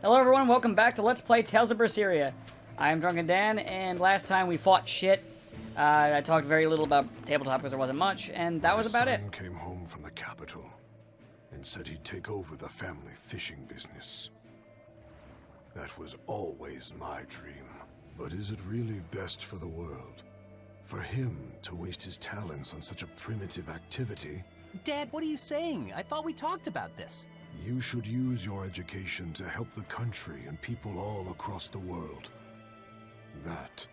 Hello everyone, welcome back to Let's Play Tales of Berseria. I am Drunken Dan, and last time we fought shit. I talked very little about tabletop because there wasn't much, and that was about it. My son came home from the capital and said he'd take over the family fishing business. That was always my dream. But is it really best for the world? For him to waste his talents on such a primitive activity? Dad, what are you saying? I thought we talked about this. You should use your education to help the country and people all across the world. That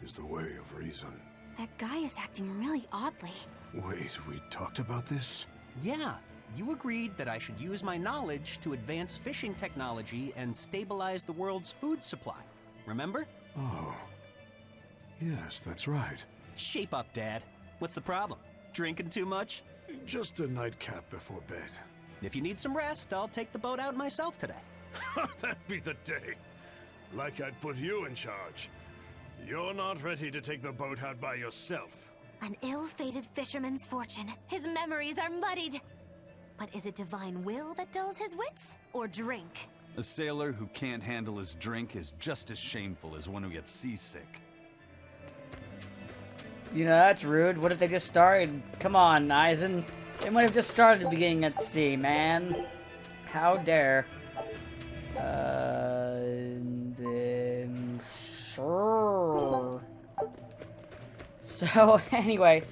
is the way of reason. That guy is acting really oddly. Wait, we talked about this? Yeah, you agreed that I should use my knowledge to advance fishing technology and stabilize the world's food supply. Remember? Oh. Yes, that's right. Shape up, Dad. What's the problem? Drinking too much? Just a nightcap before bed. If you need some rest, I'll take the boat out myself today. That'd be the day. Like I'd put you in charge. You're not ready to take the boat out by yourself. An ill-fated fisherman's fortune. His memories are muddied. But is it divine will that dulls his wits, or drink? A sailor who can't handle his drink is just as shameful as one who gets seasick. You know, that's rude. What if they just started? Come on, Eisen. They might have just started at the beginning at sea, man. How dare. Sure. So, anyway,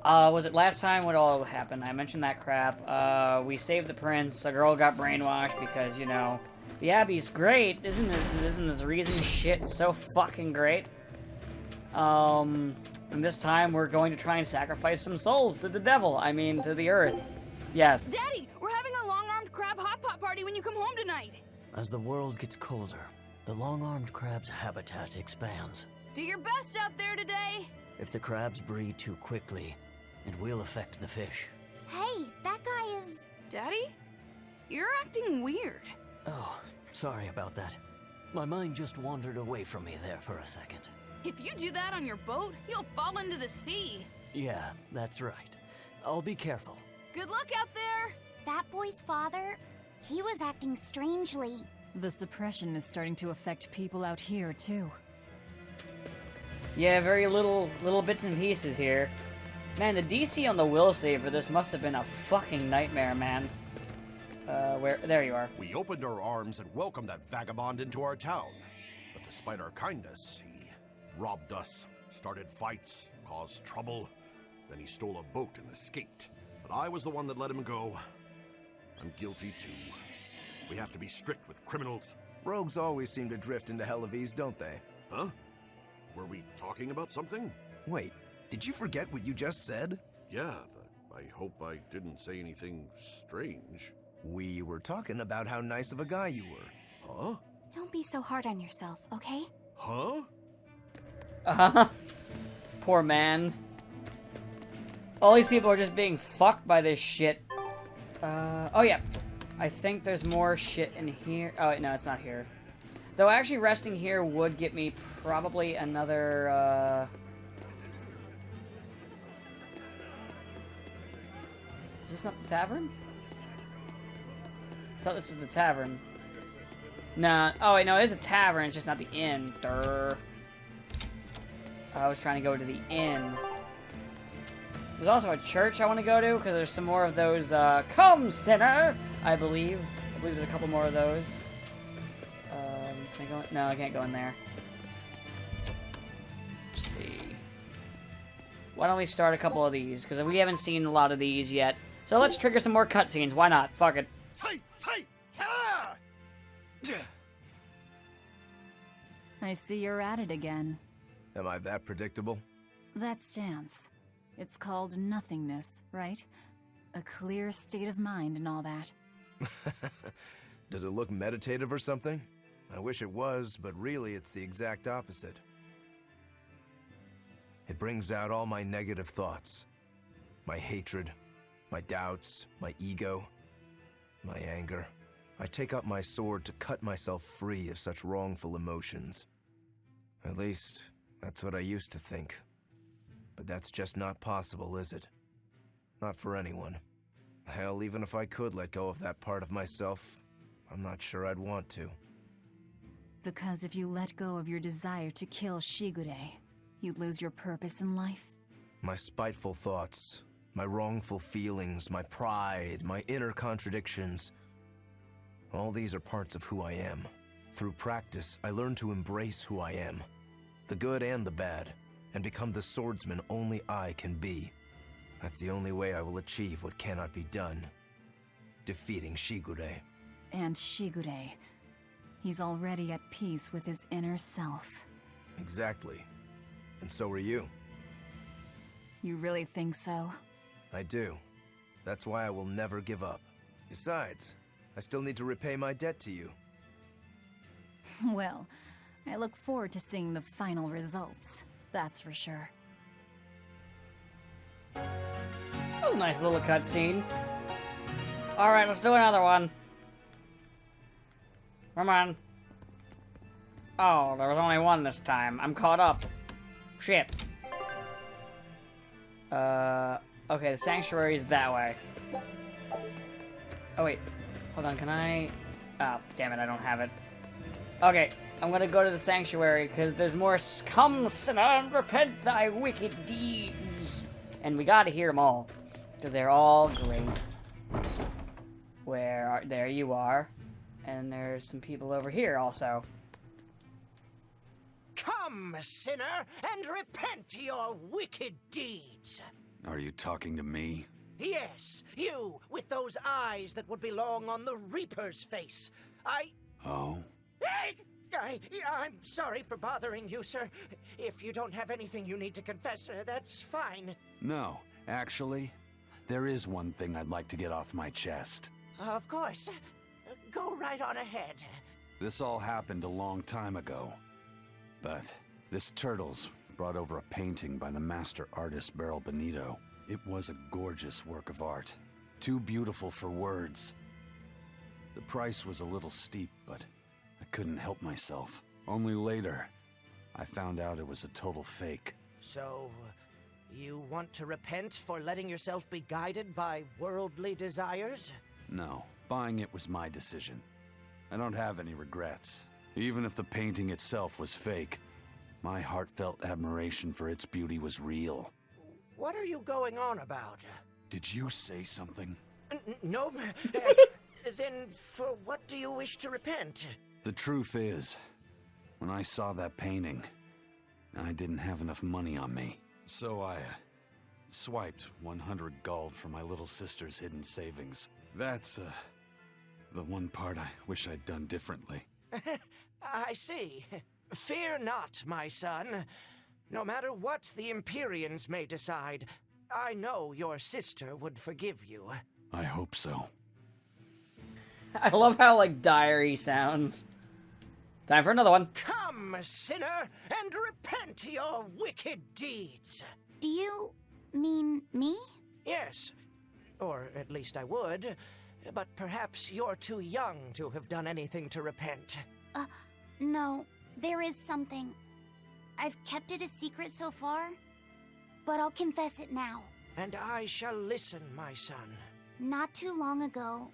was it last time what all happened? I mentioned that crap. We saved the prince. A girl got brainwashed because, you know, the Abbey's great. Isn't this reason shit so fucking great? And this time we're going to try and sacrifice some souls to the devil. I mean, to the earth. Yes. Daddy, we're having a long-armed crab hot pot party when you come home tonight. As the world gets colder, the long-armed crab's habitat expands. Do your best out there today. If the crabs breed too quickly, it will affect the fish. Hey, that guy is... Daddy? You're acting weird. Oh, sorry about that. My mind just wandered away from me there for a second. If you do that on your boat, you'll fall into the sea. Yeah, that's right. I'll be careful. Good luck out there. That boy's father, he was acting strangely. The suppression is starting to affect people out here, too. Yeah, very little bits and pieces here. Man, the DC on the will save for this must have been a fucking nightmare, man. There you are. We opened our arms and welcomed that vagabond into our town. But despite our kindness, he robbed us, started fights, caused trouble. Then he stole a boat and escaped. But I was the one that let him go. I'm guilty too. We have to be strict with criminals. Rogues always seem to drift into Hellevese, don't they? Huh? Were we talking about something? Wait, did you forget what you just said? Yeah, I hope I didn't say anything strange. We were talking about how nice of a guy you were. Huh? Don't be so hard on yourself, okay? Huh? Poor man. All these people are just being fucked by this shit. Oh yeah. I think there's more shit in here. Oh, wait, no, it's not here. Though actually resting here would get me probably another, Is this not the tavern? I thought this was the tavern. Nah. Oh, wait, no, it is a tavern. It's just not the inn. Durr. I was trying to go to the inn. There's also a church I want to go to, because there's some more of those, Come, sinner! I believe. I believe there's a couple more of those. Can I go in? No, I can't go in there. Let's see. Why don't we start a couple of these, because we haven't seen a lot of these yet. So let's trigger some more cutscenes. Why not? Fuck it. I see you're at it again. Am I that predictable? That stance. It's called nothingness, right? A clear state of mind and all that. Does it look meditative or something? I wish it was, but really it's the exact opposite. It brings out all my negative thoughts. My hatred, my doubts, my ego, my anger. I take up my sword to cut myself free of such wrongful emotions. At least, that's what I used to think. But that's just not possible, is it? Not for anyone. Hell, even if I could let go of that part of myself, I'm not sure I'd want to. Because if you let go of your desire to kill Shigure, you'd lose your purpose in life? My spiteful thoughts, my wrongful feelings, my pride, my inner contradictions. All these are parts of who I am. Through practice, I learned to embrace who I am, the good and the bad, and become the swordsman only I can be. That's the only way I will achieve what cannot be done. Defeating Shigure. And Shigure, he's already at peace with his inner self. Exactly. And so are you. You really think so? I do. That's why I will never give up. Besides, I still need to repay my debt to you. Well, I look forward to seeing the final results, that's for sure. That was a nice little cutscene. Alright, let's do another one. Come on. Oh, there was only one this time. I'm caught up. Shit. Okay, the sanctuary is that way. Oh, wait. Hold on, can I... Oh, damn it, I don't have it. Okay, I'm gonna go to the sanctuary, because there's more Come, sinner, and repent thy wicked deeds. And we gotta hear them all, because they're all great. There you are. And there's some people over here, also. Come, sinner, and repent your wicked deeds. Are you talking to me? Yes, you, with those eyes that would belong on the Reaper's face. Oh? I'm sorry for bothering you, sir. If you don't have anything you need to confess, that's fine. No, actually, there is one thing I'd like to get off my chest. Of course. Go right on ahead. This all happened a long time ago. But this Turtles brought over a painting by the master artist Beryl Benito. It was a gorgeous work of art. Too beautiful for words. The price was a little steep, but I couldn't help myself. Only later, I found out it was a total fake. So, you want to repent for letting yourself be guided by worldly desires? No, buying it was my decision. I don't have any regrets. Even if the painting itself was fake, my heartfelt admiration for its beauty was real. What are you going on about? Did you say something? No. Then for what do you wish to repent? The truth is, when I saw that painting, I didn't have enough money on me. So I swiped 100 gold from my little sister's hidden savings. That's the one part I wish I'd done differently. I see. Fear not, my son. No matter what the Empyreans may decide, I know your sister would forgive you. I hope so. I love how, like, dire he sounds. Time for another one. Come, sinner, and repent your wicked deeds. Do you mean me? Yes. Or at least I would. But perhaps you're too young to have done anything to repent. No. There is something. I've kept it a secret so far, but I'll confess it now. And I shall listen, my son. Not too long ago,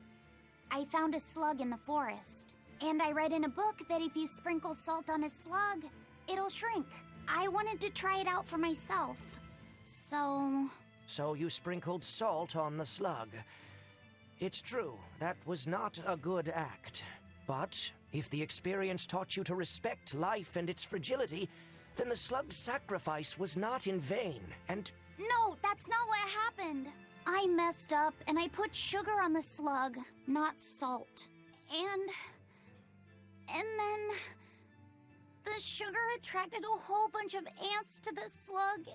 I found a slug in the forest. And I read in a book that if you sprinkle salt on a slug, it'll shrink. I wanted to try it out for myself. So you sprinkled salt on the slug. It's true, that was not a good act. But if the experience taught you to respect life and its fragility, then the slug's sacrifice was not in vain, and... No, that's not what happened. I messed up, and I put sugar on the slug, not salt. And then... the sugar attracted a whole bunch of ants to the slug.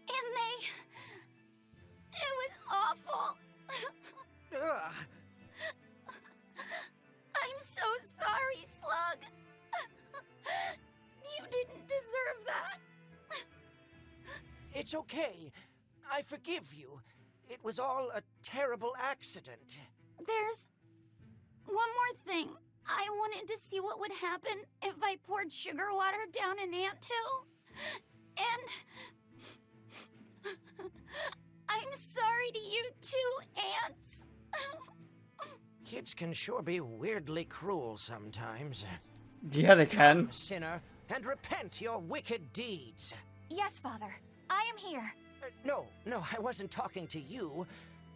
And it was awful. Ugh. I'm so sorry, Slug. You didn't deserve that. It's okay. I forgive you. It was all a terrible accident. There's one more thing. I wanted to see what would happen if I poured sugar water down an anthill. And... I'm sorry to you too, ants. Kids can sure be weirdly cruel sometimes. Yeah, they can. Come, sinner, and repent your wicked deeds. Yes, Father. I am here. No, I wasn't talking to you.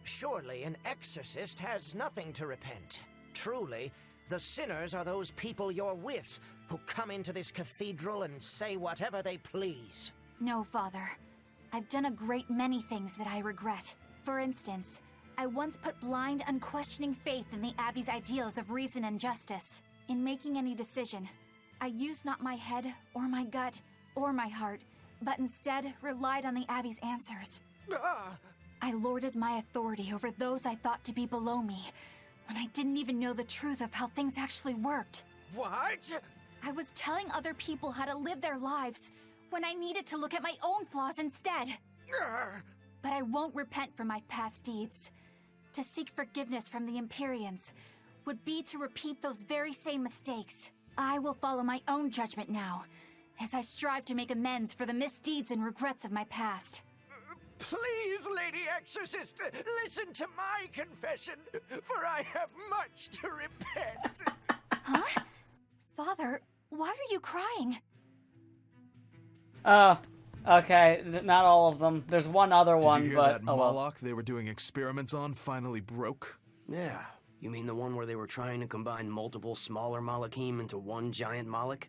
Surely an exorcist has nothing to repent. Truly, the sinners are those people you're with, who come into this cathedral and say whatever they please. No, Father. I've done a great many things that I regret. For instance, I once put blind, unquestioning faith in the Abbey's ideals of reason and justice. In making any decision, I used not my head, or my gut, or my heart, but instead relied on the Abbey's answers. I lorded my authority over those I thought to be below me, when I didn't even know the truth of how things actually worked. What? I was telling other people how to live their lives, when I needed to look at my own flaws instead. But I won't repent for my past deeds. To seek forgiveness from the Empyreans would be to repeat those very same mistakes. I will follow my own judgment now, as I strive to make amends for the misdeeds and regrets of my past. Please, Lady Exorcist, listen to my confession, for I have much to repent. Huh? Father, why are you crying? Oh, okay. Not all of them. There's one other one, Did you hear but that oh well. Moloch they were doing experiments on finally broke? Yeah. You mean the one where they were trying to combine multiple smaller Malachim into one giant Moloch?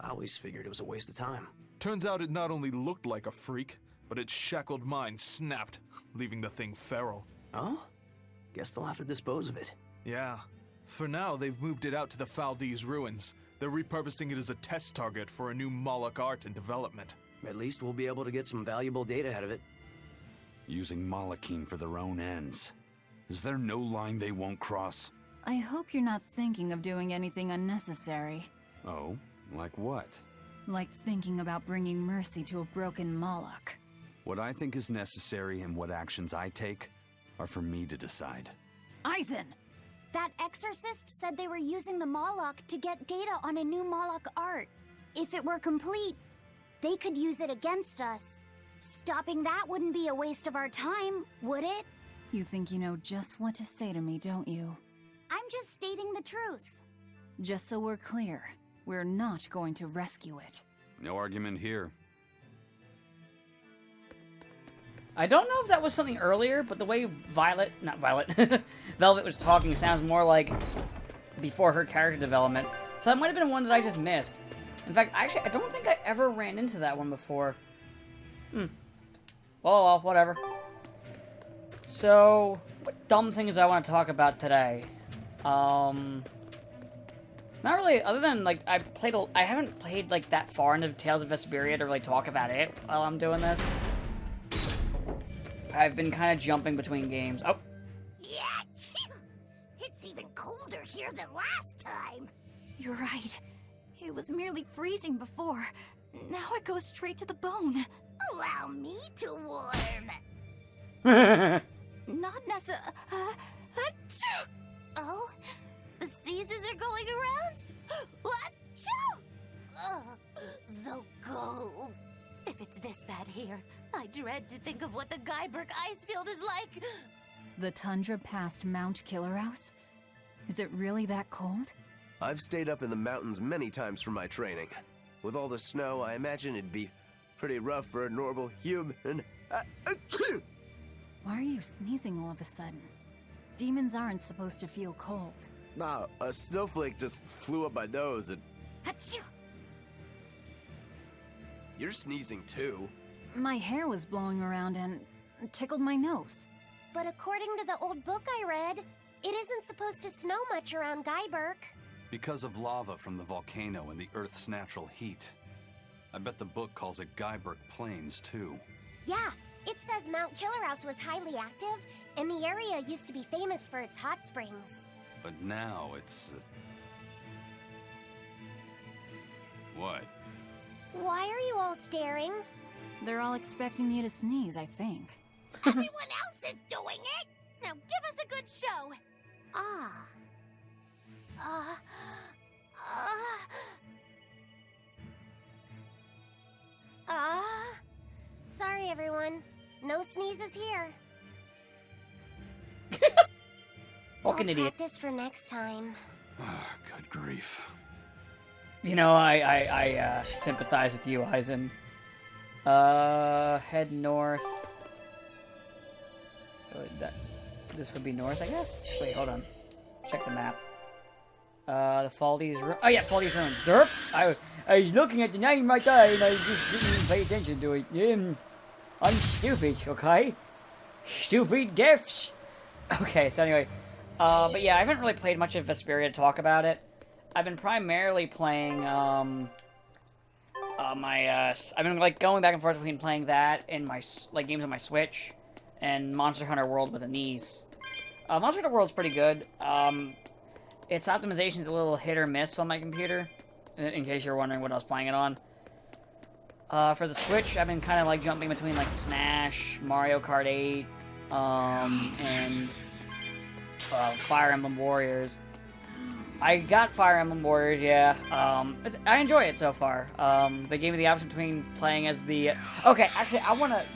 I always figured it was a waste of time. Turns out it not only looked like a freak, but its shackled mind snapped, leaving the thing feral. Oh? Guess they'll have to dispose of it. Yeah. For now, they've moved it out to the Faldee's ruins. They're repurposing it as a test target for a new Moloch art in development. At least we'll be able to get some valuable data out of it. Using Malachim for their own ends. Is there no line they won't cross? I hope you're not thinking of doing anything unnecessary. Oh? Like what? Like thinking about bringing mercy to a broken Moloch. What I think is necessary and what actions I take are for me to decide. Eisen! That exorcist said they were using the Moloch to get data on a new Moloch art. If it were complete, they could use it against us. Stopping that wouldn't be a waste of our time, would it? You think you know just what to say to me, don't you? I'm just stating the truth. Just so we're clear, we're not going to rescue it. No argument here. I don't know if that was something earlier, but the way Velvet was talking sounds more like before her character development. So that might have been one that I just missed. In fact, actually, I don't think I ever ran into that one before. Oh, well, whatever. So, what dumb things I want to talk about today? Not really, other than, like, I haven't played, like, that far into Tales of Vesperia to really talk about it while I'm doing this. I've been kind of jumping between games. Oh. Yeah, it's even colder here than last time. You're right. It was merely freezing before. Now it goes straight to the bone. Allow me to warm. Not necessarily. Oh, the sneezes are going around? Achoo! Oh, so cold. If it's this bad here, I dread to think of what the Guyberg ice field is like. The tundra past Mount Killerhouse? Is it really that cold? I've stayed up in the mountains many times for my training. With all the snow, I imagine it'd be pretty rough for a normal human. Why are you sneezing all of a sudden? Demons aren't supposed to feel cold. Nah, a snowflake just flew up my nose and... Achoo! You're sneezing too. My hair was blowing around and tickled my nose. But according to the old book I read, it isn't supposed to snow much around Guyberg. Because of lava from the volcano and the Earth's natural heat. I bet the book calls it Guyberg Plains, too. Yeah, it says Mount Killerhouse was highly active, and the area used to be famous for its hot springs. But now it's... What? Why are you all staring? They're all expecting you to sneeze, I think. Everyone else is doing it! Now give us a good show! Sorry everyone. No sneezes here. Fucking idiot. Practice for next time. Good grief. You know, I sympathize with you, Eisen. Head north. So this would be north, I guess? Wait, hold on. Check the map. The Faldi's oh yeah, Faldi's Ruins. Derp! I was looking at the name right there and I just didn't even pay attention to it. I'm stupid, okay? Stupid gifts! Okay, so anyway. But yeah, I haven't really played much of Vesperia to talk about it. I've been primarily playing, I've been, like, going back and forth between playing that and my, like, games on my Switch and Monster Hunter World with a niece. Monster Hunter World's pretty good. Its optimization's a little hit or miss on my computer, in case you're wondering what I was playing it on. For the Switch, I've been kind of, like, jumping between, like, Smash, Mario Kart 8, and Fire Emblem Warriors. I got Fire Emblem Warriors, yeah. I enjoy it so far. They gave me the option between playing as the... Okay, actually,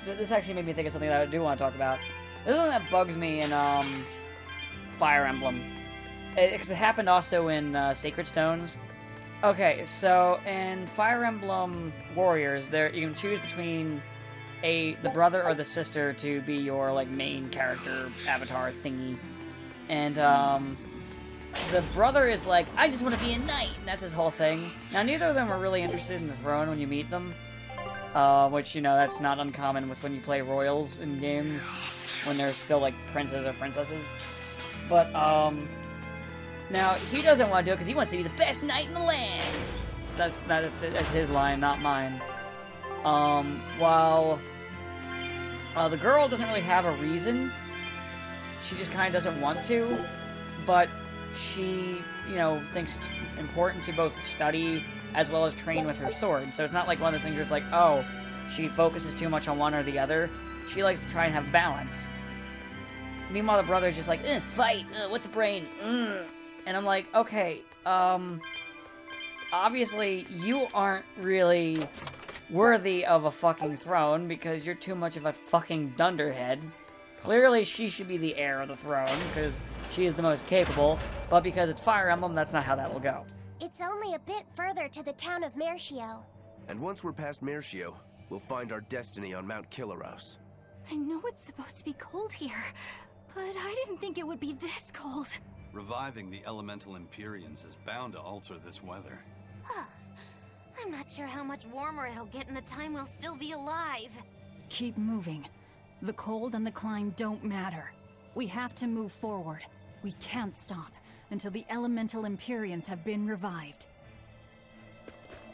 this actually made me think of something that I do want to talk about. This is something that bugs me in, Fire Emblem. Because it happened also in, Sacred Stones. Okay, so in Fire Emblem Warriors, you can choose between the brother or the sister to be your, like, main character avatar thingy. And, the brother is like, I just want to be a knight, and that's his whole thing. Now, neither of them are really interested in the throne when you meet them. Which, you know, that's not uncommon with when you play royals in games, when they're still, like, princes or princesses. But, now, he doesn't want to do it because he wants to be the best knight in the land! So that's his line, not mine. While, the girl doesn't really have a reason. She just kind of doesn't want to, but she, you know, thinks it's important to both study as well as train with her sword. So it's not like one of those things where it's like, oh, she focuses too much on one or the other. She likes to try and have balance. Meanwhile, the brother's just like, fight, what's a brain, And I'm like, okay, obviously you aren't really worthy of a fucking throne because you're too much of a fucking dunderhead. Clearly, she should be the heir of the throne, because she is the most capable, but because it's Fire Emblem, that's not how that will go. It's only a bit further to the town of Mershio. And once we're past Mershio, we'll find our destiny on Mount Killaros. I know it's supposed to be cold here, but I didn't think it would be this cold. Reviving the elemental Empyreans is bound to alter this weather. Huh. I'm not sure how much warmer it'll get in the time we'll still be alive. Keep moving. The cold and the climb don't matter. We have to move forward. We can't stop until the elemental Empyreans have been revived.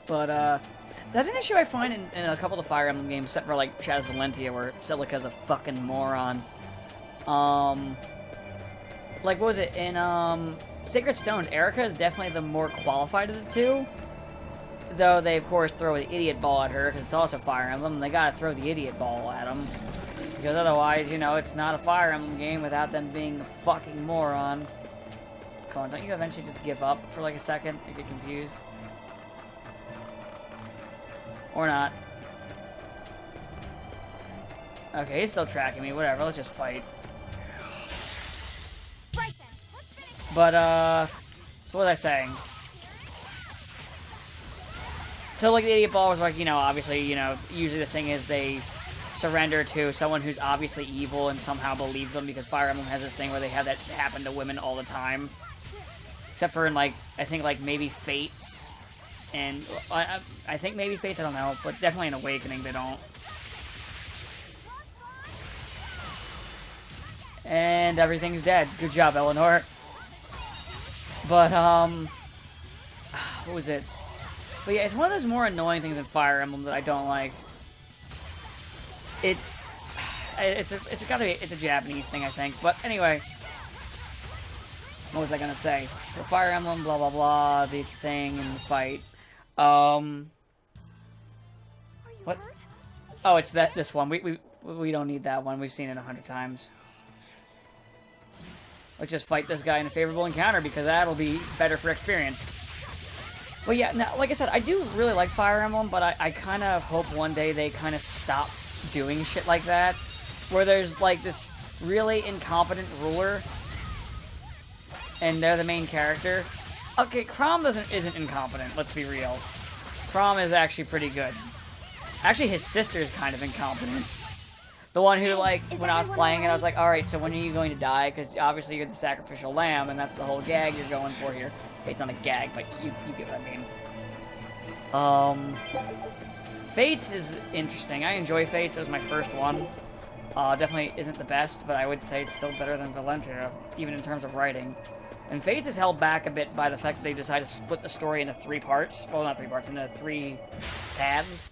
But, that's an issue I find in a couple of the Fire Emblem games, except for, like, Shadows of Valentia, where Celica's a fucking moron. Like, what was it? In, Sacred Stones, Erica is definitely the more qualified of the two. Though they, of course, throw the idiot ball at her, because it's also Fire Emblem, and they gotta throw the idiot ball at them. Because otherwise, you know, it's not a Fire Emblem game without them being a fucking moron. Come on, don't you eventually just give up for like a second and get confused? Or not. Okay, he's still tracking me, whatever, let's just fight. But, so what was I saying? So, like, the idiot ball was like, you know, obviously, you know, usually the thing is they surrender to someone who's obviously evil and somehow believe them, because Fire Emblem has this thing where they have that happen to women all the time. Except for in, like, I think, like, maybe Fates. And I think maybe Fates, I don't know, but definitely in Awakening they don't. And everything's dead. Good job, Eleanor. But, what was it? But yeah, it's one of those more annoying things in Fire Emblem that I don't like. It's a Japanese thing, I think. But anyway, what was I gonna say? So Fire Emblem, blah blah blah, the thing and the fight. What? Oh, it's this one. We don't need that one. We've seen it 100 times. Let's just fight this guy in a favorable encounter because that'll be better for experience. But yeah, now, like I said, I do really like Fire Emblem, but I kind of hope one day they kind of stop doing shit like that. Where there's, like, this really incompetent ruler, and they're the main character, Okay, Crom isn't incompetent, let's be real. Crom is actually pretty good. Actually, his sister is kind of incompetent. The one who, like, when I was playing it, I was like, alright, so when are you going to die? Because obviously you're the sacrificial lamb, and that's the whole gag you're going for here. Okay, it's not a gag, but you get what I mean. Fates is interesting. I enjoy Fates. It was my first one. Definitely isn't the best, but I would say it's still better than Valentia, even in terms of writing. And Fates is held back a bit by the fact that they decided to split the story into 3 parts. Well, not 3 parts, into 3 paths.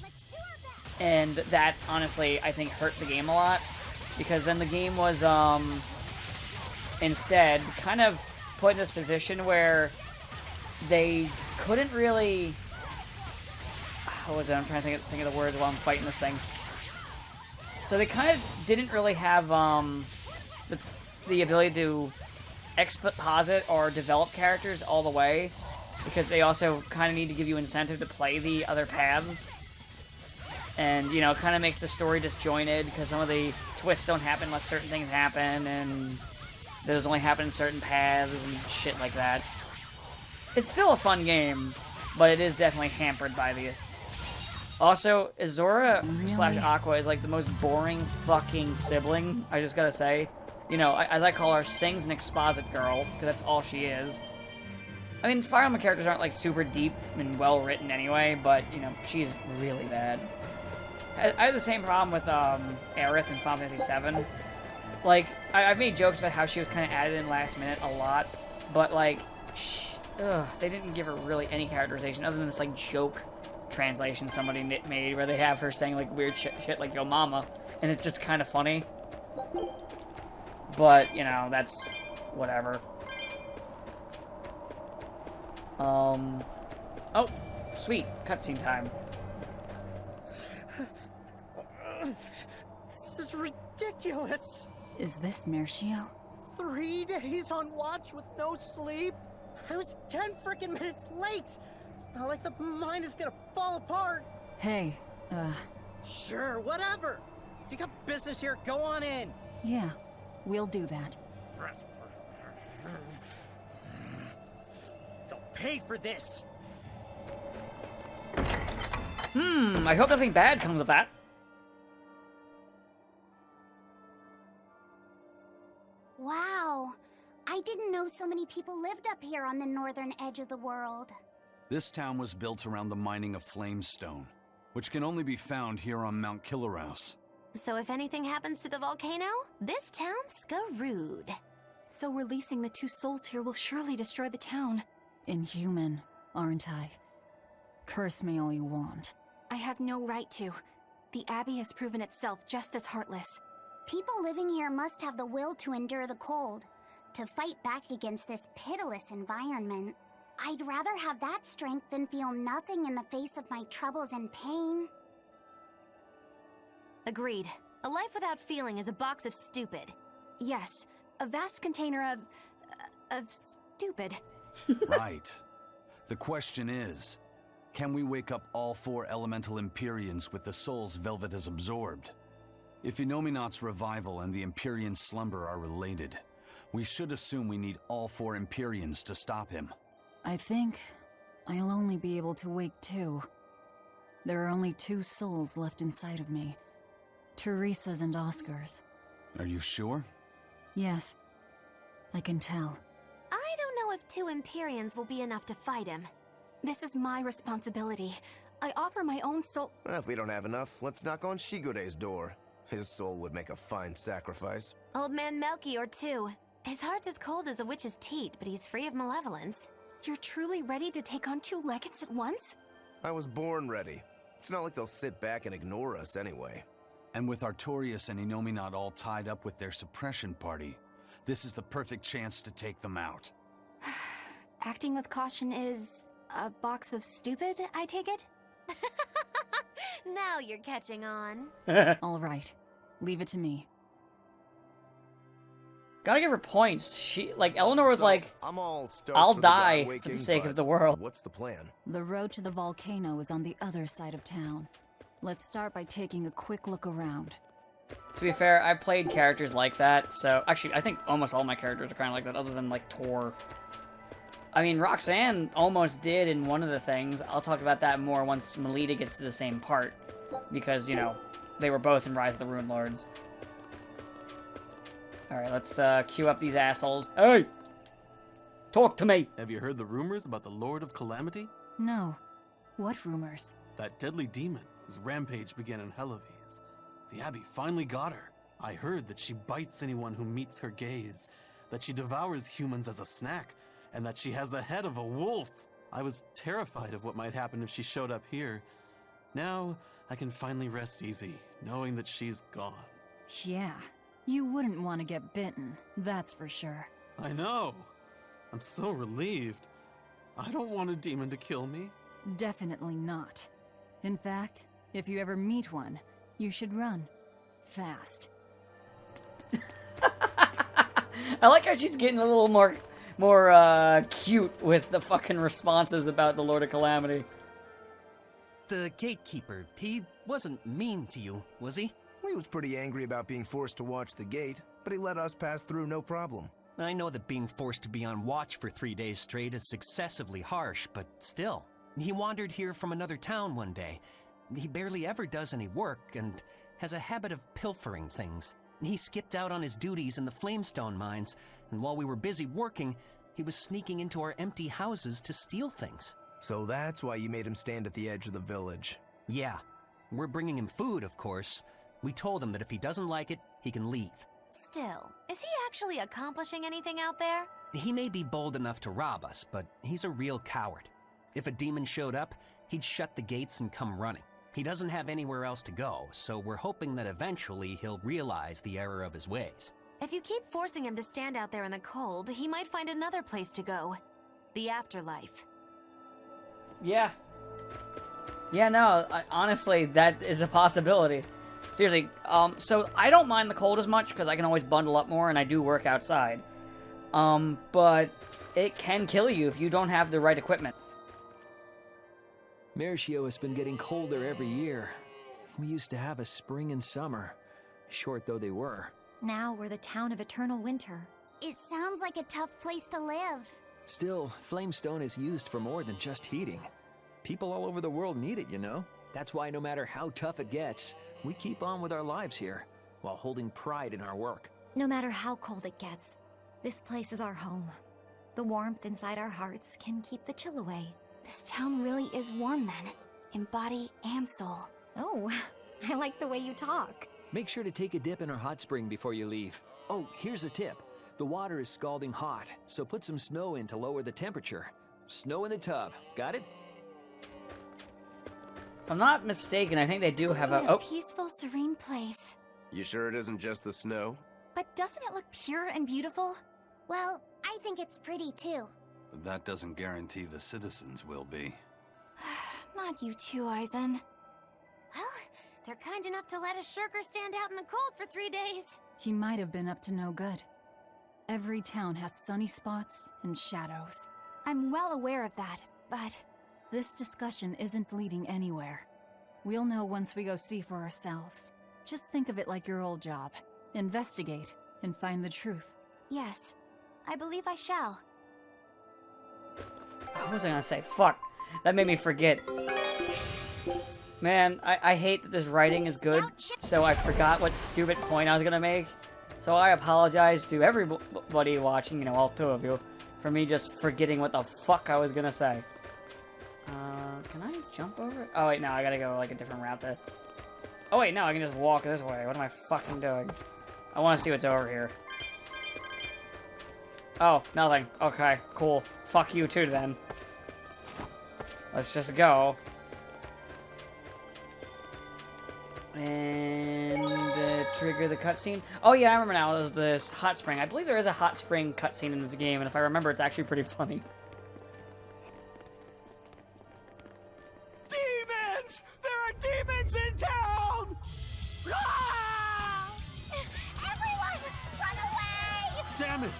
And that, honestly, I think hurt the game a lot. Because then the game was, instead, kind of put in this position where they couldn't really... What was it? I'm trying to think of the words while I'm fighting this thing. So they kind of didn't really have, the ability to exposit or develop characters all the way, because they also kind of need to give you incentive to play the other paths. And, you know, it kind of makes the story disjointed, because some of the twists don't happen unless certain things happen, and those only happen in certain paths and shit like that. It's still a fun game, but it is definitely hampered by these. Also, Azora / Aqua is like the most boring fucking sibling, I just gotta say. You know, as I call her, sings an exposit girl, because that's all she is. I mean, Fire Emblem characters aren't like super deep and well written anyway, but, you know, she's really bad. I have the same problem with Aerith in Final Fantasy VII. Like, I've made jokes about how she was kind of added in last minute a lot, but like, they didn't give her really any characterization other than this like joke translation somebody made where they have her saying like weird shit like yo mama, and it's just kind of funny. But, you know, that's whatever. Oh, sweet, cutscene time. This is ridiculous. Is this Mercio? 3 days on watch with no sleep? I was 10 freaking minutes late. It's not like the mine is gonna fall apart. Hey, Sure, whatever. You got business here, go on in. Yeah, we'll do that. They'll pay for this. I hope nothing bad comes of that. Wow. I didn't know so many people lived up here on the northern edge of the world. This town was built around the mining of flamestone, which can only be found here on Mount Killerhouse. So if anything happens to the volcano, this town's screwed. So releasing the 2 souls here will surely destroy the town. Inhuman, aren't I? Curse me all you want. I have no right to. The Abbey has proven itself just as heartless. People living here must have the will to endure the cold, to fight back against this pitiless environment. I'd rather have that strength than feel nothing in the face of my troubles and pain. Agreed. A life without feeling is a box of stupid. Yes, a vast container of stupid. Right. The question is, can we wake up all 4 elemental Empyreans with the souls Velvet has absorbed? If Inominat's revival and the Empyrean slumber are related, we should assume we need all 4 Empyreans to stop him. I think I'll only be able to wake 2. There are only 2 souls left inside of me. Teresa's and Oscar's. Are you sure? Yes. I can tell. I don't know if 2 Empyreans will be enough to fight him. This is my responsibility. I offer my own soul. If we don't have enough, let's knock on Shigure's door. His soul would make a fine sacrifice. Old man Melchior, too. His heart's as cold as a witch's teat, but he's free of malevolence. You're truly ready to take on 2 legates at once? I was born ready. It's not like they'll sit back and ignore us anyway. And with Artorias and Inominat all tied up with their suppression party, this is the perfect chance to take them out. Acting with caution is a box of stupid, I take it? Now you're catching on. All right. Leave it to me. Gotta give her points. She, like, Eleanor was like, I'm all stoked I'll for die God for the waking, sake but of the world. What's the plan? The road to the volcano is on the other side of town. Let's start by taking a quick look around. To be fair, I played characters like that, so... Actually, I think almost all my characters are kind of like that, other than, like, Tor. I mean, Roxanne almost did in one of the things. I'll talk about that more once Melita gets to the same part. Because, you know, they were both in Rise of the Rune Lords. Alright, let's queue up these assholes. Hey! Talk to me! Have you heard the rumors about the Lord of Calamity? No. What rumors? That deadly demon whose rampage began in Helaves. The Abbey finally got her. I heard that she bites anyone who meets her gaze, that she devours humans as a snack, and that she has the head of a wolf. I was terrified of what might happen if she showed up here. Now, I can finally rest easy, knowing that she's gone. Yeah, you wouldn't want to get bitten, that's for sure. I know. I'm so relieved. I don't want a demon to kill me. Definitely not. In fact, if you ever meet one, you should run. Fast. I like how she's getting a little more cute with the fucking responses about the Lord of Calamity. The gatekeeper, he wasn't mean to you, was he? He was pretty angry about being forced to watch the gate, but he let us pass through no problem. I know that being forced to be on watch for 3 days straight is excessively harsh, but still. He wandered here from another town one day. He barely ever does any work and has a habit of pilfering things. He skipped out on his duties in the Flamestone mines, and while we were busy working, he was sneaking into our empty houses to steal things. So that's why you made him stand at the edge of the village. Yeah. We're bringing him food, of course. We told him that if he doesn't like it, he can leave. Still, is he actually accomplishing anything out there? He may be bold enough to rob us, but he's a real coward. If a demon showed up, he'd shut the gates and come running. He doesn't have anywhere else to go, so we're hoping that eventually he'll realize the error of his ways. If you keep forcing him to stand out there in the cold, he might find another place to go. The afterlife. Yeah. Yeah, no, honestly, that is a possibility. Seriously, so I don't mind the cold as much, because I can always bundle up more, and I do work outside. But it can kill you if you don't have the right equipment. Mershio has been getting colder every year. We used to have a spring and summer, short though they were. Now we're the town of eternal winter. It sounds like a tough place to live. Still, Flamestone is used for more than just heating. People all over the world need it, you know? That's why no matter how tough it gets, we keep on with our lives here, while holding pride in our work. No matter how cold it gets, this place is our home. The warmth inside our hearts can keep the chill away. This town really is warm then, in body and soul. Oh, I like the way you talk. Make sure to take a dip in our hot spring before you leave. Oh, here's a tip. The water is scalding hot, so put some snow in to lower the temperature. Snow in the tub, got it? If I'm not mistaken, I think they do have a peaceful, serene place. You sure it isn't just the snow? But doesn't it look pure and beautiful? Well, I think it's pretty too. But that doesn't guarantee the citizens will be. Not you too, Eisen. Well, they're kind enough to let a shirker stand out in the cold for 3 days. He might have been up to no good. Every town has sunny spots and shadows. I'm well aware of that, but... This discussion isn't leading anywhere. We'll know once we go see for ourselves. Just think of it like your old job. Investigate and find the truth. Yes, I believe I shall. What was I gonna say? Fuck. That made me forget. Man, I hate that this writing is good, so I forgot what stupid point I was gonna make. So I apologize to everybody watching, you know, all two of you, for me just forgetting what the fuck I was gonna say. Can I jump over it? Oh wait, no, I gotta go like a different route to... Oh wait, no, I can just walk this way. What am I fucking doing? I wanna see what's over here. Oh, nothing. Okay, cool. Fuck you too, then. Let's just go. And trigger the cutscene. Oh yeah, I remember now. There's this hot spring. I believe there is a hot spring cutscene in this game, and if I remember, it's actually pretty funny. Demons! There are demons in town! Ah! Everyone, run away! Damn it!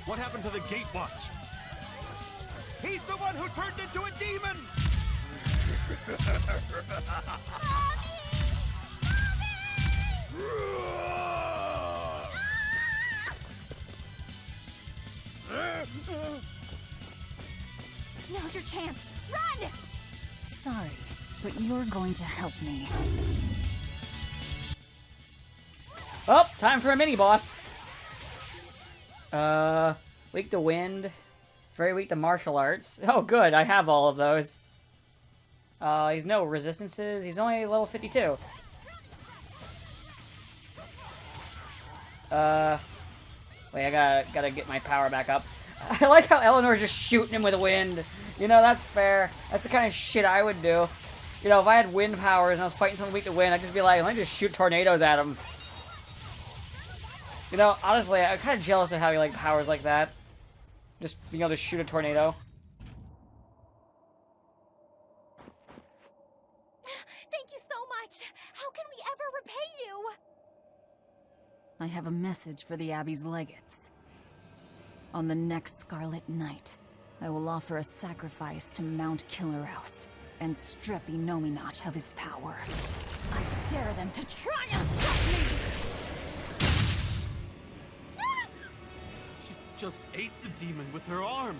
What happened to the gate watch? He's the one who turned into a demon! your chance! Run! Sorry, but you're going to help me. Oh, time for a mini-boss. Weak to wind. Very weak to martial arts. Oh, good, I have all of those. He's no resistances. He's only level 52. Wait, I gotta get my power back up. I like how Eleanor's just shooting him with wind. You know, that's fair. That's the kind of shit I would do. You know, if I had wind powers and I was fighting someone weak to wind, I'd just be like, let me just shoot tornadoes at him. You know, honestly, I'm kind of jealous of having, like, powers like that. Just being able to shoot a tornado. Thank you so much! How can we ever repay you? I have a message for the Abbey's legates. On the next Scarlet Night, I will offer a sacrifice to Mount Killerhouse and strip Inominat of his power. I dare them to try and stop me! She just ate the demon with her arm.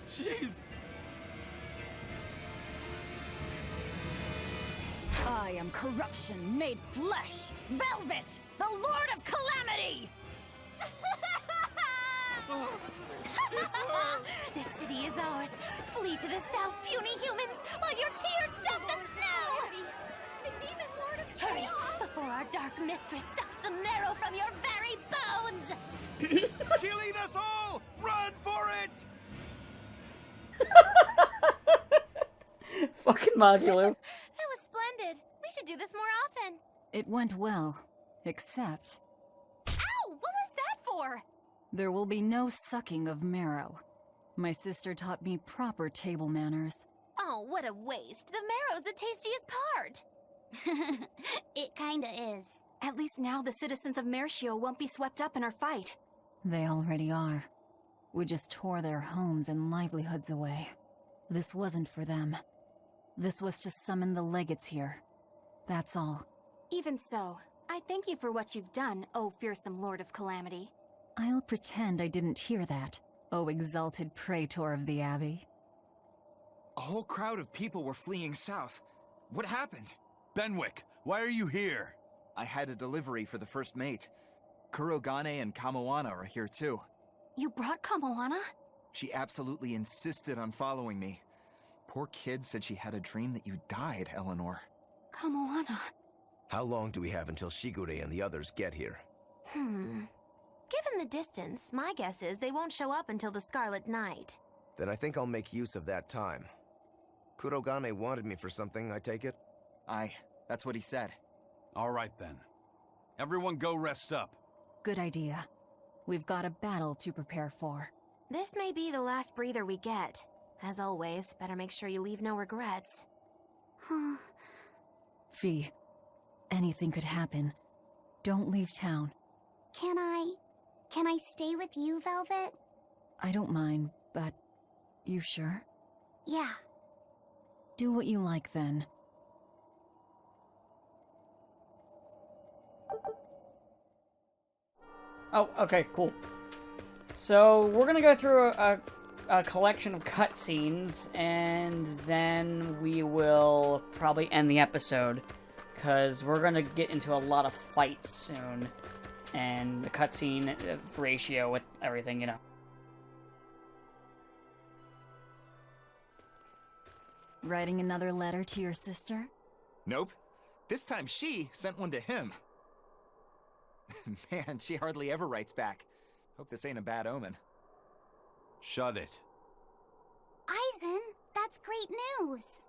She's... I am corruption made flesh! Velvet! The Lord of Calamity! This city is ours. Flee to the south, puny humans, while your tears dug the snow! The demon lord of Hurry, before our dark mistress sucks the marrow from your very bones! She'll eat us all! Run for it! Fucking Modulu. That was splendid. We should do this more often. It went well, except Ow! What was that for? there will be no sucking of marrow. My sister taught me proper table manners. Oh, what a waste. The marrow's the tastiest part. It kinda is. At least now the citizens of Mercio won't be swept up in our fight. They already are. We just tore their homes and livelihoods away. This wasn't for them. This was to summon the legates here. That's all. Even so, I thank you for what you've done, O fearsome Lord of Calamity. I'll pretend I didn't hear that, O exalted praetor of the Abbey. A whole crowd of people were fleeing south. What happened? Benwick, why are you here? I had a delivery for the first mate. Kurogane and Kamoana are here too. You brought Kamoana? She absolutely insisted on following me. Poor kid said she had a dream that you died, Eleanor. Kamoana. How long do we have until Shigure and the others get here? Given the distance, my guess is they won't show up until the Scarlet Night. Then I think I'll make use of that time. Kurogane wanted me for something, I take it? Aye, that's what he said. All right then. Everyone go rest up. Good idea. We've got a battle to prepare for. This may be the last breather we get. As always, better make sure you leave no regrets. Fee, anything could happen. Don't leave town. Can I stay with you, Velvet? I don't mind, but you sure? Yeah. Do what you like then. Oh, okay, cool. So, we're gonna go through a collection of cutscenes, and then we will probably end the episode, because we're gonna get into a lot of fights soon, and the cutscene ratio with everything, you know. Writing another letter to your sister? Nope. This time she sent one to him. Man, she hardly ever writes back. Hope this ain't a bad omen. Shut it. Aizen, that's great news.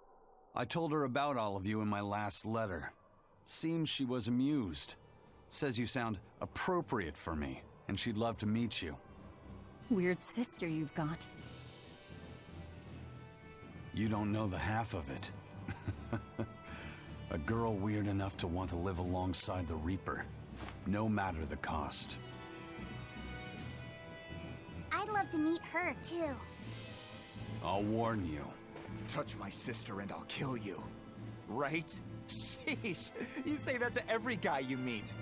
I told her about all of you in my last letter. Seems she was amused. Says you sound appropriate for me, and she'd love to meet you. Weird sister you've got. You don't know the half of it. A girl weird enough to want to live alongside the Reaper, no matter the cost. I'd love to meet her, too. I'll warn you. Touch my sister and I'll kill you. Right? Sheesh, you say that to every guy you meet.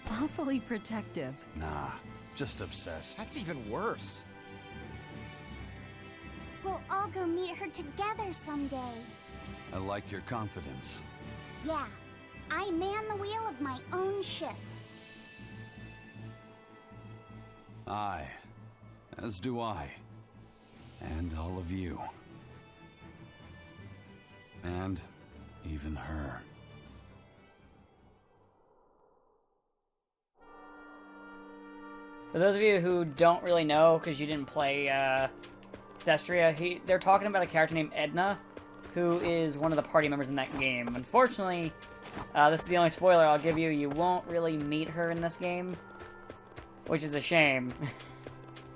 Awfully protective. Nah, just obsessed. That's even worse. we'll all go meet her together someday. I like your confidence. Yeah, I man the wheel of my own ship. Aye, as do I. And all of you. And even her. For those of you who don't really know, because you didn't play Berseria, they're talking about a character named Edna, who is one of the party members in that game. Unfortunately, this is the only spoiler I'll give you. You won't really meet her in this game, which is a shame,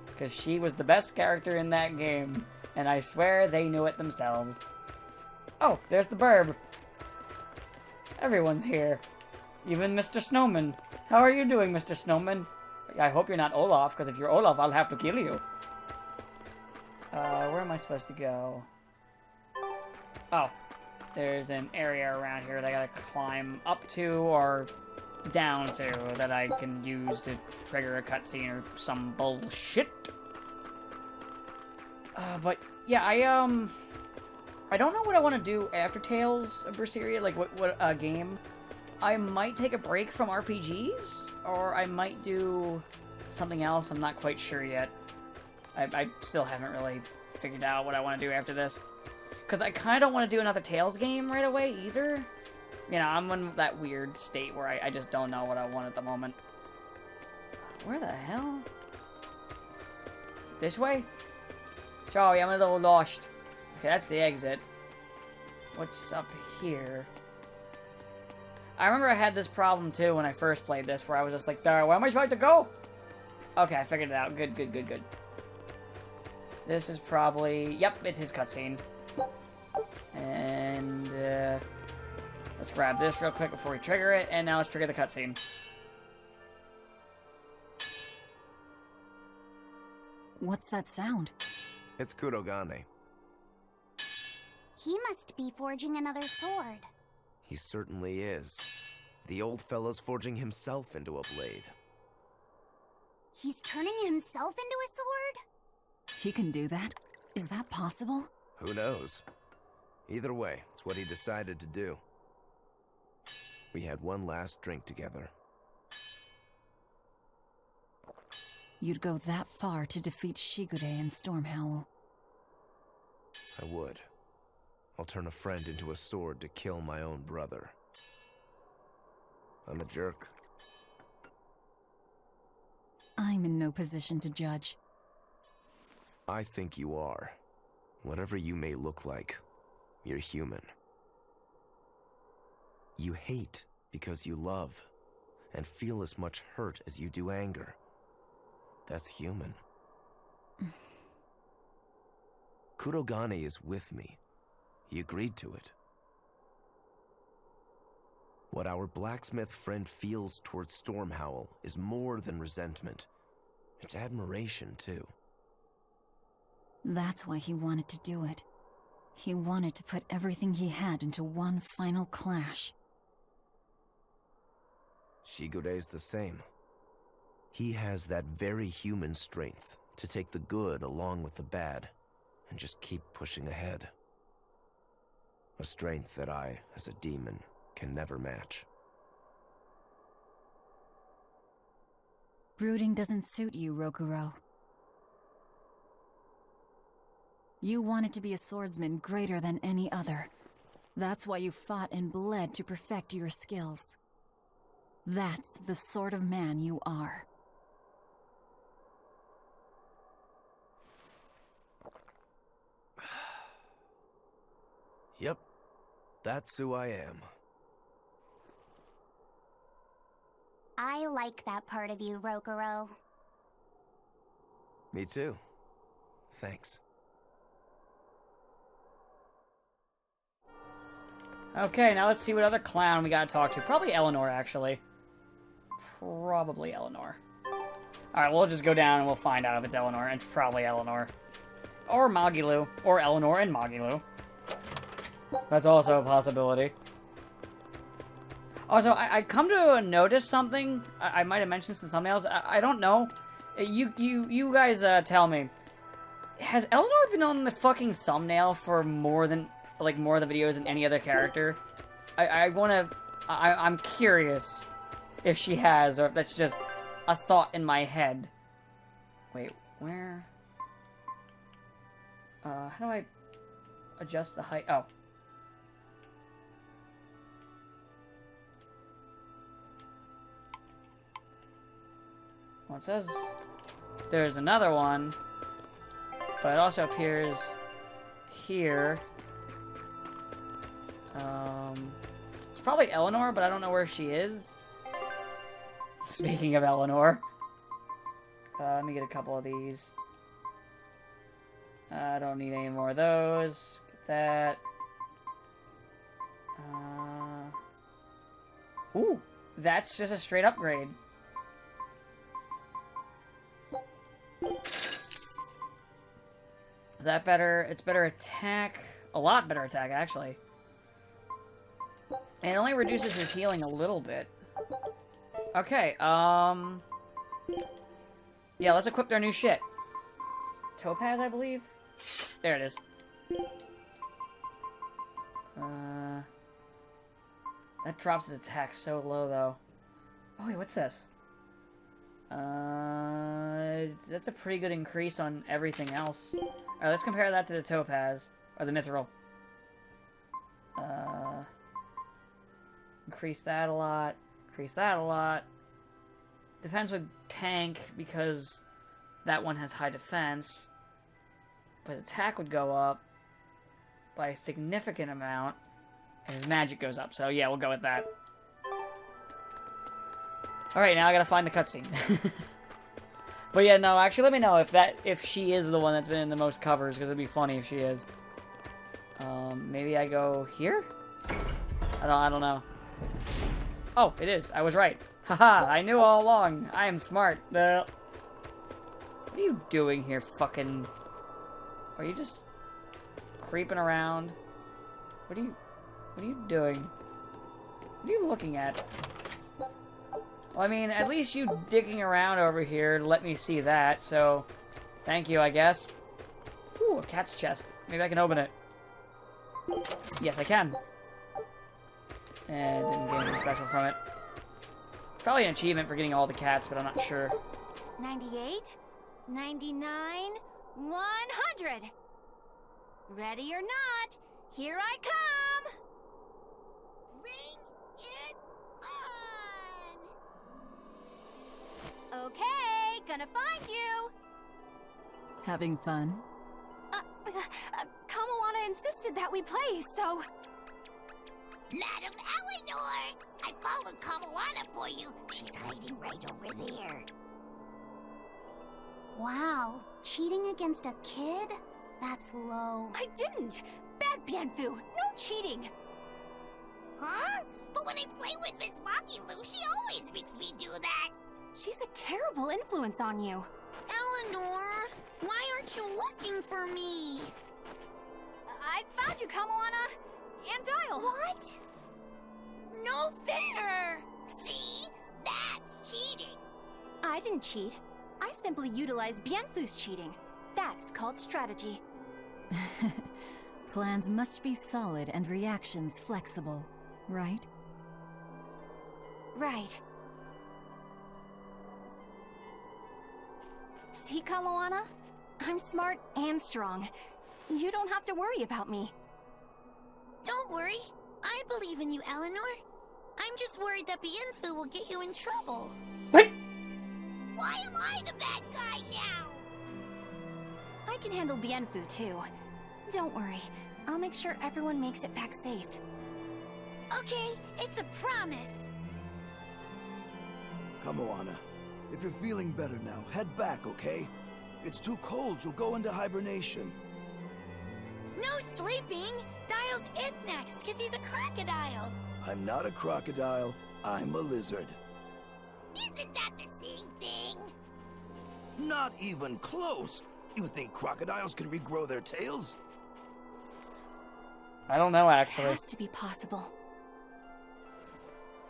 because she was the best character in that game, and I swear they knew it themselves. Oh, there's the burb. Everyone's here. Even Mr. Snowman. How are you doing, Mr. Snowman? I hope you're not Olaf, because if you're Olaf, I'll have to kill you. Where am I supposed to go? Oh, there's an area around here that I gotta climb up to or down to that I can use to trigger a cutscene or some bullshit. But yeah, I don't know what I want to do after Tales of Berseria, like what game. I might take a break from RPGs, or I might do something else. I'm not quite sure yet. I still haven't really figured out what I want to do after this. Because I kind of don't want to do another Tales game right away, either. You know, I'm in that weird state where I just don't know what I want at the moment. Where the hell? This way? Sorry, I'm a little lost. Okay, that's the exit. What's up here? I remember I had this problem too when I first played this, where I was just like, where am I supposed to go? Okay, I figured it out. Good, good, good, good. This is probably... Yep, it's his cutscene. And, let's grab this real quick before we trigger it, and now let's trigger the cutscene. What's that sound? It's Kurogane. He must be forging another sword. He certainly is. The old fella's forging himself into a blade. He's turning himself into a sword? He can do that? Is that possible? Who knows? Either way, it's what he decided to do. We had one last drink together. You'd go that far to defeat Shigure and Stormhowl. I would. I'll turn a friend into a sword to kill my own brother. I'm a jerk. I'm in no position to judge. I think you are. Whatever you may look like, you're human. You hate because you love, and feel as much hurt as you do anger. That's human. Kurogane is with me. He agreed to it. What our blacksmith friend feels towards Stormhowl is more than resentment. It's admiration, too. That's why he wanted to do it. He wanted to put everything he had into one final clash. Shigure's the same. He has that very human strength to take the good along with the bad and just keep pushing ahead. A strength that I, as a demon, can never match. Brooding doesn't suit you, Rokuro. You wanted to be a swordsman greater than any other. That's why you fought and bled to perfect your skills. That's the sort of man you are. Yep, that's who I am. I like that part of you, Rokuro. Me too. Thanks. Okay, now let's see what other clown we gotta talk to. Probably Eleanor, actually. Probably Eleanor. Alright, we'll just go down and we'll find out if it's Eleanor. It's probably Eleanor. Or Magilu. Or Eleanor and Magilu. That's also a possibility. Also, I come to notice something. I might have mentioned this in thumbnails. I don't know. You guys tell me. Has Eleanor been on the fucking thumbnail for more than, like, more of the videos than any other character? I'm curious if she has, or if that's just a thought in my head. Wait, where? How do I adjust the height? Oh. Well, it says there's another one, but it also appears here. It's probably Eleanor, but I don't know where she is. Speaking of Eleanor. Let me get a couple of these. I don't need any more of those. Get that. Ooh, that's just a straight upgrade. Is that better? It's better attack. A lot better attack, actually. And it only reduces his healing a little bit. Okay, yeah, let's equip their new shit. Topaz, I believe? There it is. That drops his attack so low, though. Oh, wait, what's this? That's a pretty good increase on everything else. Alright, let's compare that to the Topaz. Or the Mithril. Increase that a lot. Increase that a lot. Defense would tank because that one has high defense. But attack would go up by a significant amount. And his magic goes up. So yeah, we'll go with that. Alright, now I gotta find the cutscene. But yeah, no, actually let me know if she is the one that's been in the most covers, because it'd be funny if she is. Maybe I go here? I don't know. Oh, it is. I was right. Haha, I knew all along. I am smart. What are you doing here, fucking... Are you just creeping around? What are you doing? What are you looking at? Well, I mean, at least you digging around over here let me see that, so... Thank you, I guess. Ooh, a cat's chest. Maybe I can open it. Yes, I can. And didn't get anything special from it. Probably an achievement for getting all the cats, but I'm not sure. 98, 99, 100. Ready or not, here I come! Bring it on! Okay, gonna find you! Having fun? Kamawana insisted that we play, so... Madam Eleanor! I followed Kamawana for you. She's hiding right over there. Wow, cheating against a kid? That's low. I didn't! Bad Bienfu! No cheating! Huh? But when I play with Miss Makilu, she always makes me do that. She's a terrible influence on you. Eleanor, why aren't you looking for me? I found you, Kamawana! And Dial! What? No fair! See? That's cheating! I didn't cheat. I simply utilized Bienfu's cheating. That's called strategy. Plans must be solid and reactions flexible, right? Right. See, Kamawana? I'm smart and strong. You don't have to worry about me. Don't worry. I believe in you, Eleanor. I'm just worried that Bienfu will get you in trouble. What? Why am I the bad guy now? I can handle Bienfu, too. Don't worry. I'll make sure everyone makes it back safe. Okay, it's a promise. Kamawana, if you're feeling better now, head back, okay? It's too cold, you'll go into hibernation. No sleeping! Dial's it next, because he's a crocodile. I'm not a crocodile, I'm a lizard. Isn't that the same thing? Not even close! You think crocodiles can regrow their tails? I don't know, actually. It has to be possible.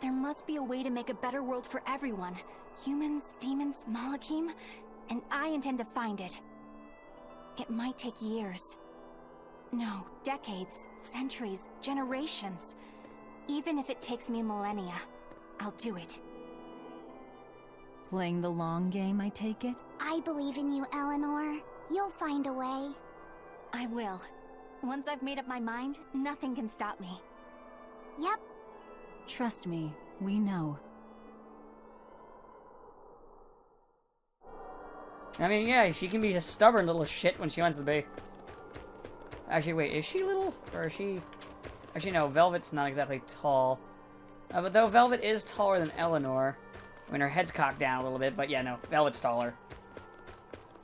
There must be a way to make a better world for everyone. Humans, demons, Malakim, and I intend to find it. It might take years. No, decades, centuries, generations. Even if it takes me millennia, I'll do it. Playing the long game, I take it? I believe in you, Eleanor. You'll find a way. I will. Once I've made up my mind, nothing can stop me. Yep. Trust me, we know. I mean, yeah, she can be a stubborn little shit when she wants to be. Actually, wait, is she little? Or is she... Actually, no, Velvet's not exactly tall. But though Velvet is taller than Eleanor. I mean, her head's cocked down a little bit, but yeah, no, Velvet's taller.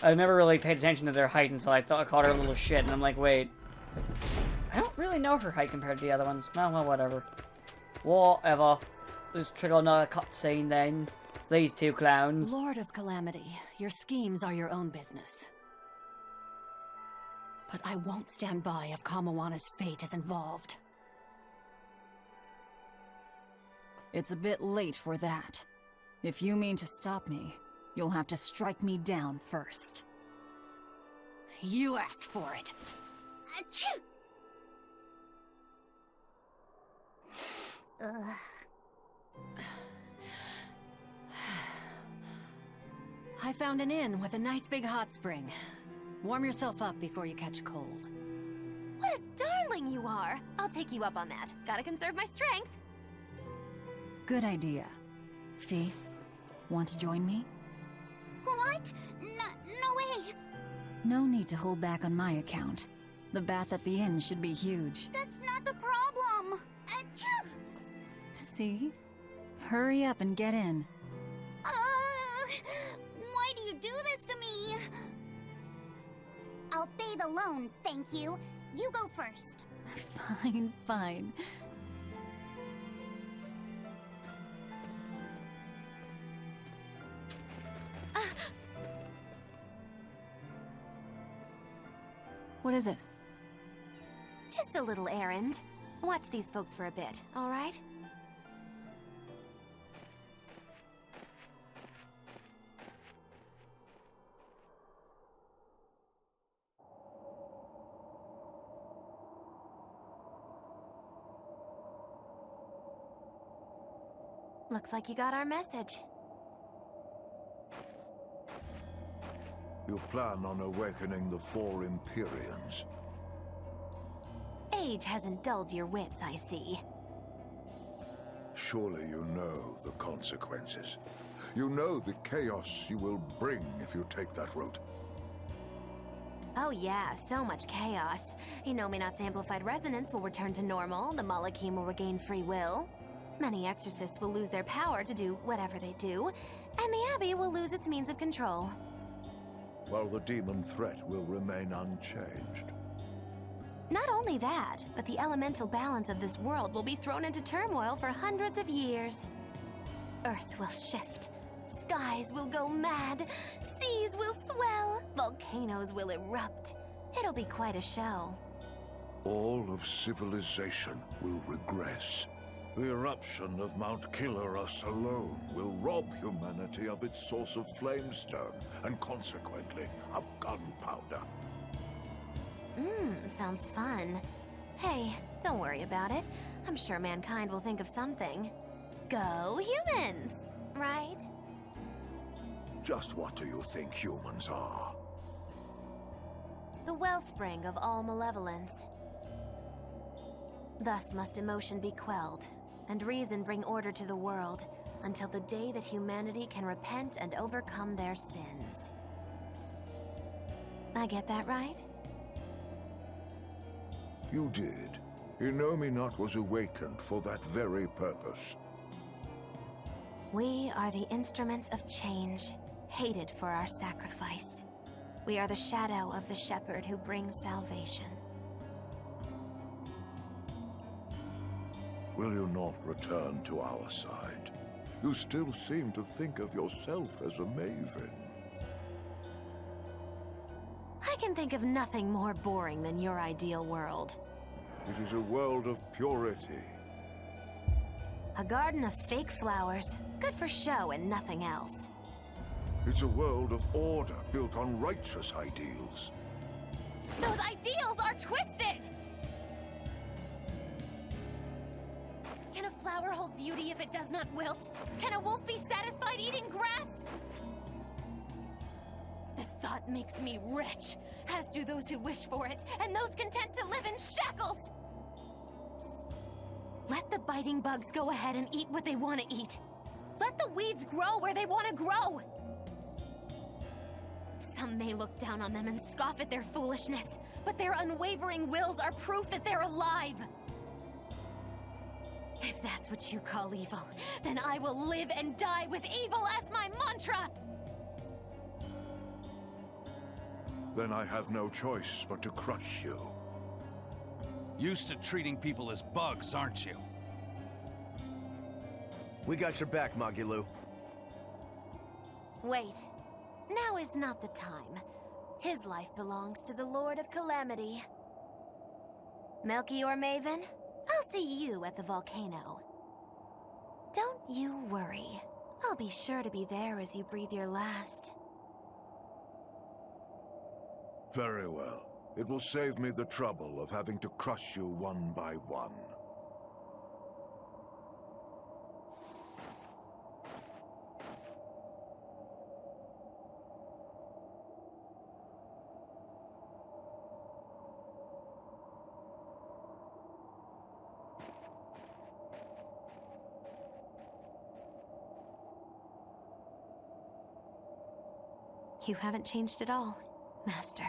I've never really paid attention to their height until I called her a little shit, and I'm like, wait. I don't really know her height compared to the other ones. Well, whatever. Whatever. Let's trigger another cutscene then. It's these two clowns. Lord of Calamity, your schemes are your own business. But I won't stand by if Kamawana's fate is involved. It's a bit late for that. If you mean to stop me, you'll have to strike me down first. You asked for it. Achoo! Ugh. I found an inn with a nice big hot spring. Warm yourself up before you catch cold. What a darling you are! I'll take you up on that. Gotta conserve my strength. Good idea. Fee, want to join me? What? No way! No need to hold back on my account. The bath at the inn should be huge. That's not the problem! Achoo! See? Hurry up and get in. Why do you do this to me? I'll bathe alone, thank you. You go first. Fine, fine. What is it? Just a little errand. Watch these folks for a bit, all right? Looks like you got our message. You plan on awakening the four Empyreans. Age hasn't dulled your wits, I see. Surely you know the consequences. You know the chaos you will bring if you take that route. Oh yeah, so much chaos. Inominat's amplified resonance will return to normal, the Malachim will regain free will. Many exorcists will lose their power to do whatever they do, and the Abbey will lose its means of control. While the demon threat will remain unchanged. Not only that, but the elemental balance of this world will be thrown into turmoil for hundreds of years. Earth will shift, skies will go mad, seas will swell, volcanoes will erupt. It'll be quite a show. All of civilization will regress. The eruption of Mount Killerus alone will rob humanity of its source of flamestone, and consequently, of gunpowder. Sounds fun. Hey, don't worry about it. I'm sure mankind will think of something. Go humans, right? Just what do you think humans are? The wellspring of all malevolence. Thus must emotion be quelled, and reason bring order to the world, until the day that humanity can repent and overcome their sins. I get that right? You did. Inominat was awakened for that very purpose. We are the instruments of change, hated for our sacrifice. We are the shadow of the shepherd who brings salvation. Will you not return to our side? You still seem to think of yourself as a maven. I can think of nothing more boring than your ideal world. It is a world of purity. A garden of fake flowers, good for show and nothing else. It's a world of order built on righteous ideals. Those ideals are twisted! Can a flower hold beauty if it does not wilt? Can a wolf be satisfied eating grass? The thought makes me rich, as do those who wish for it, and those content to live in shackles! Let the biting bugs go ahead and eat what they want to eat. Let the weeds grow where they want to grow! Some may look down on them and scoff at their foolishness, but their unwavering wills are proof that they're alive! If that's what you call evil, then I will live and die with evil as my mantra! Then I have no choice but to crush you. Used to treating people as bugs, aren't you? We got your back, Magilu. Wait. Now is not the time. His life belongs to the Lord of Calamity. Melchior Maven, I'll see you at the volcano. Don't you worry. I'll be sure to be there as you breathe your last. Very well. It will save me the trouble of having to crush you one by one. You haven't changed at all, Master.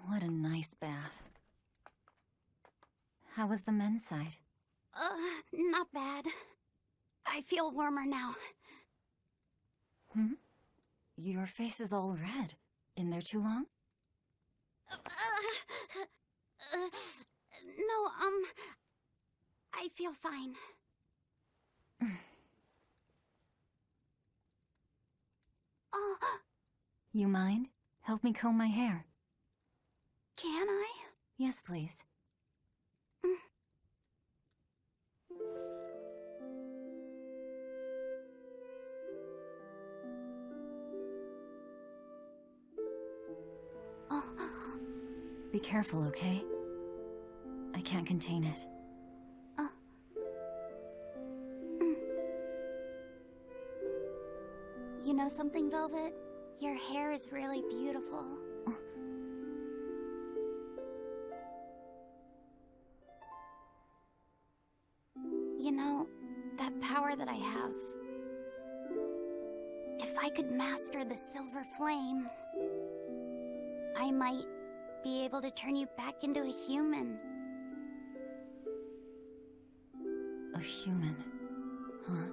What a nice bath. How was the men's side? Not bad. I feel warmer now. Hmm? Your face is all red. In there too long? No, I feel fine. You mind? Help me comb my hair. Can I? Yes, please. Be careful, okay? I can't contain it. You know something, Velvet? Your hair is really beautiful. You know, that power that I have... If I could master the silver flame, I might be able to turn you back into a human. A human, huh?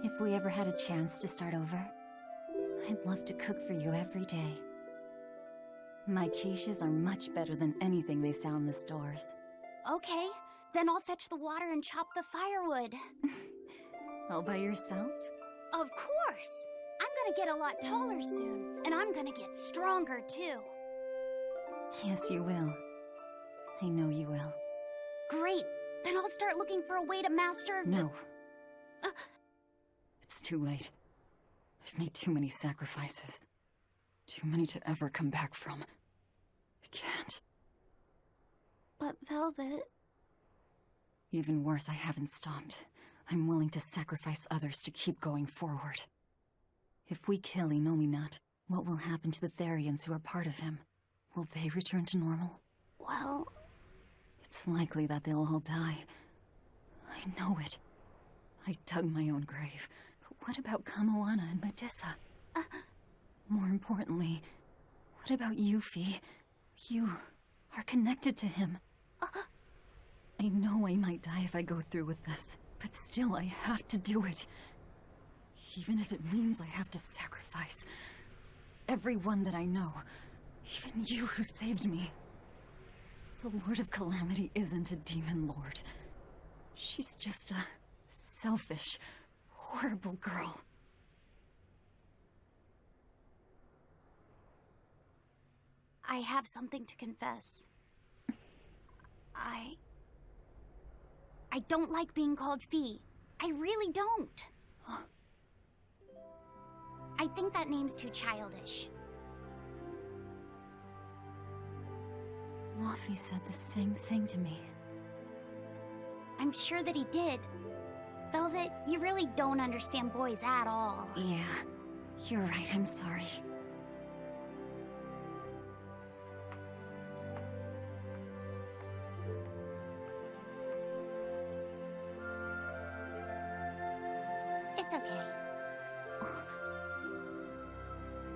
If we ever had a chance to start over, I'd love to cook for you every day. My quiches are much better than anything they sell in the stores. Okay, then I'll fetch the water and chop the firewood. All by yourself? Of course! I'm gonna get a lot taller soon, and I'm gonna get stronger too. Yes, you will. I know you will. Great! Then I'll start looking for a way to master... No. It's too late. I've made too many sacrifices. Too many to ever come back from. I can't. But Velvet... Even worse, I haven't stopped. I'm willing to sacrifice others to keep going forward. If we kill Inominat, what will happen to the Therians who are part of him? Will they return to normal? Well... It's likely that they'll all die. I know it. I dug my own grave. But what about Kamoana and Medissa? More importantly, what about Yuffie? You are connected to him. I know I might die if I go through with this, but still I have to do it. Even if it means I have to sacrifice everyone that I know. Even you who saved me. The Lord of Calamity isn't a demon lord. She's just a selfish, horrible girl. I have something to confess. I don't like being called Fee. I really don't. I think that name's too childish. Luffy said the same thing to me. I'm sure that he did. Velvet, you really don't understand boys at all. Yeah, you're right, I'm sorry. It's okay.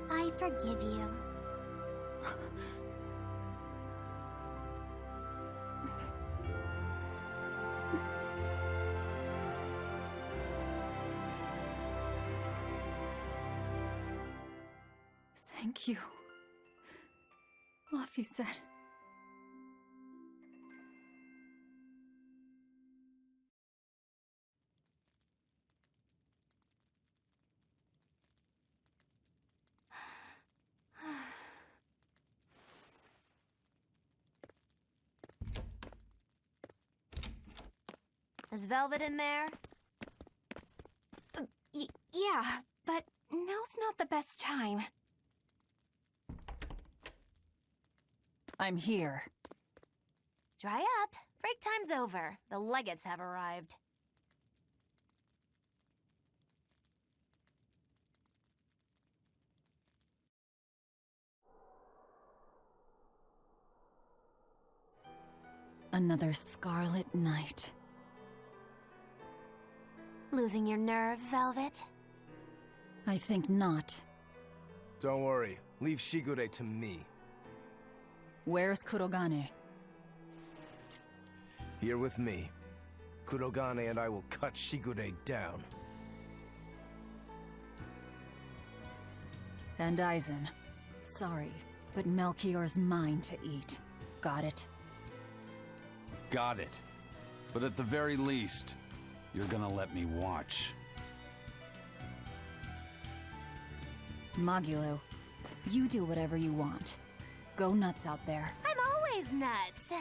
I forgive you. Thank you. Luffy said. Is Velvet in there? Yeah, but now's not the best time. I'm here. Dry up. Break time's over. The legates have arrived. Another scarlet night. Losing your nerve, Velvet? I think not. Don't worry. Leave Shigure to me. Where's Kurogane? Here with me. Kurogane and I will cut Shigure down. And Aizen. Sorry, but Melchior's mine to eat. Got it? Got it. But at the very least, you're gonna let me watch. Magilo, you do whatever you want. Go nuts out there. I'm always nuts.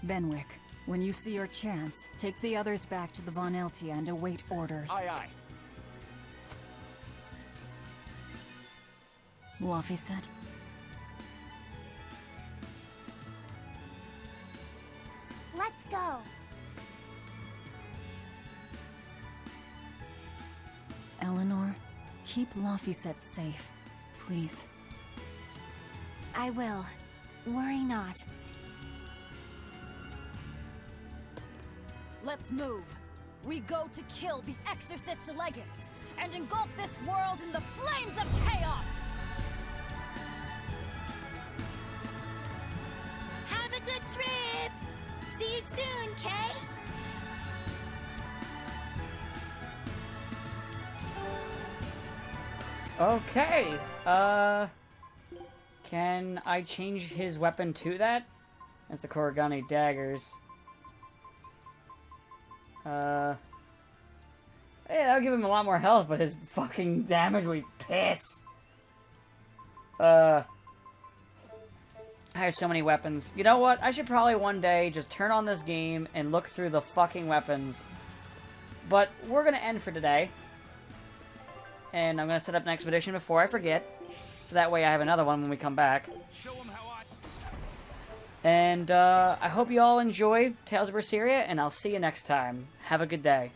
Benwick, when you see your chance, take the others back to the Von Eltia and await orders. Aye, aye. Luffy said. Let's go. Eleanor, keep Laphicet safe, please. I will. Worry not. Let's move. We go to kill the Exorcist Legates and engulf this world in the flames of chaos! Have a good trip! See you soon, Kay! Okay, can I change his weapon to that? That's the Korigane daggers. Yeah, that'll give him a lot more health, but his fucking damage would be piss. I have so many weapons. You know what? I should probably one day just turn on this game and look through the fucking weapons. But we're gonna end for today. And I'm gonna set up an expedition before I forget. So that way I have another one when we come back. And I hope you all enjoy Tales of Berseria, and I'll see you next time. Have a good day.